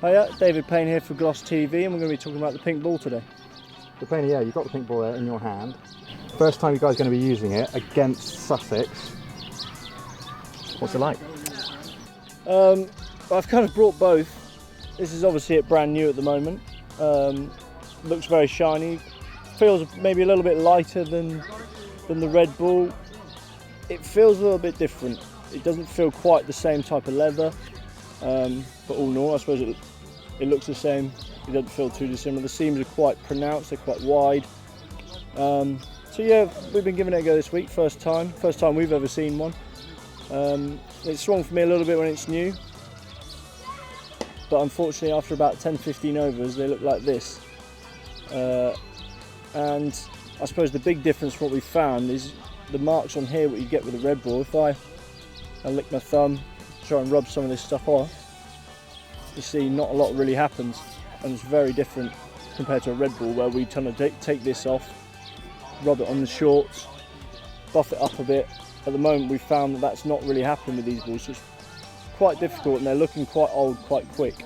Hiya, David Payne here for Glos TV, and we're going to be talking about the pink ball today. So Payne, yeah, you've got the pink ball there in your hand. First time you guys are going to be using it against Sussex. What's it like? I've kind of brought both. This is obviously brand new at the moment. Looks very shiny. Feels maybe a little bit lighter than the red ball. It feels a little bit different. It doesn't feel quite the same type of leather. But all in all, I suppose it looks the same. It doesn't feel too dissimilar. The seams are quite pronounced, they're quite wide. So yeah, we've been giving it a go this week, first time we've ever seen one. It swung for me a little bit when it's new, but unfortunately after about 10-15 overs they look like this. And I suppose the big difference from what we found is the marks on here, what you get with the red ball. If I lick my thumb, try and rub some of this stuff off, you see not a lot really happens, and it's very different compared to a red ball where we kind of take this off, rub it on the shorts, buff it up a bit. At the moment we've found that that's not really happening with these balls, so it's quite difficult and they're looking quite old quite quick.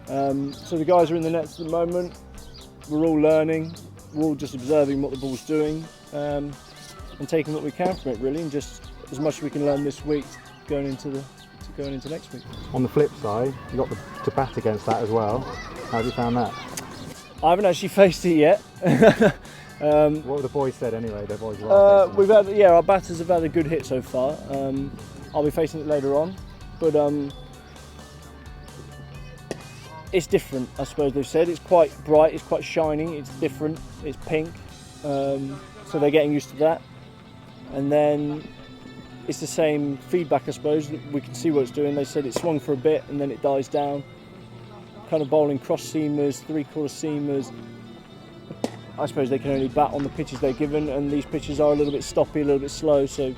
So the guys are in the nets at the moment, we're all learning, we're all just observing what the ball's doing, and taking what we can from it really, and just as much as we can learn this week going into next week. On the flip side, you got to bat against that as well. How have you found that? I haven't actually faced it yet. What have the boys said anyway? The boys our batters have had a good hit so far. I'll be facing it later on, but it's different. I suppose they've said it's quite bright, it's quite shiny, it's different, it's pink. So they're getting used to that, and then it's the same feedback, I suppose. We can see what it's doing. They said it swung for a bit and then it dies down. Kind of bowling cross seamers, three-quarter seamers. I suppose they can only bat on the pitches they're given, and these pitches are a little bit stoppy, a little bit slow, so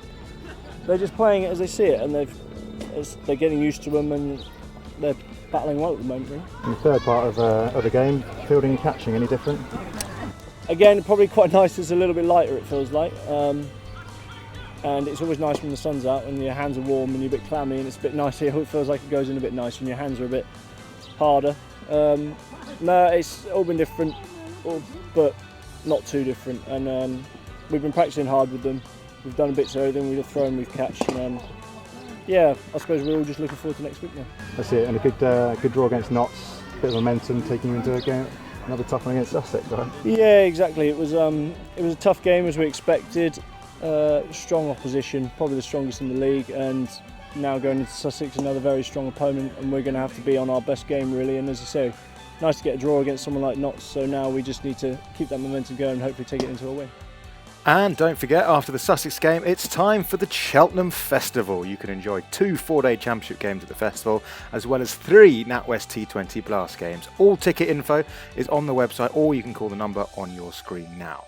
they're just playing it as they see it, and they're getting used to them, and they're battling well at the moment, really. In the third part of the game, fielding and catching, any different? Again, probably quite nice. It's a little bit lighter, it feels like. And it's always nice when the sun's out and your hands are warm and you're a bit clammy, and it's a bit nicer. It feels like it goes in a bit nicer and your hands are a bit harder. No, it's all been different, but not too different. And we've been practicing hard with them. We've done bits of everything. We've thrown, we've catched. And yeah, I suppose we're all just looking forward to next week now. That's it. And a good draw against Notts. Bit of momentum taking you into a game. Another tough one against Sussex, right? Yeah, exactly. It was a tough game as we expected. Strong opposition, probably the strongest in the league, and now going into Sussex, another very strong opponent, and we're going to have to be on our best game really. And as you say, nice to get a draw against someone like Notts, so now we just need to keep that momentum going and hopefully take it into a win. And don't forget, after the Sussex game, it's time for the Cheltenham Festival. You can enjoy 2 4-day championship games at the festival, as well as 3 NatWest T20 Blast games. All ticket info is on the website, or you can call the number on your screen now.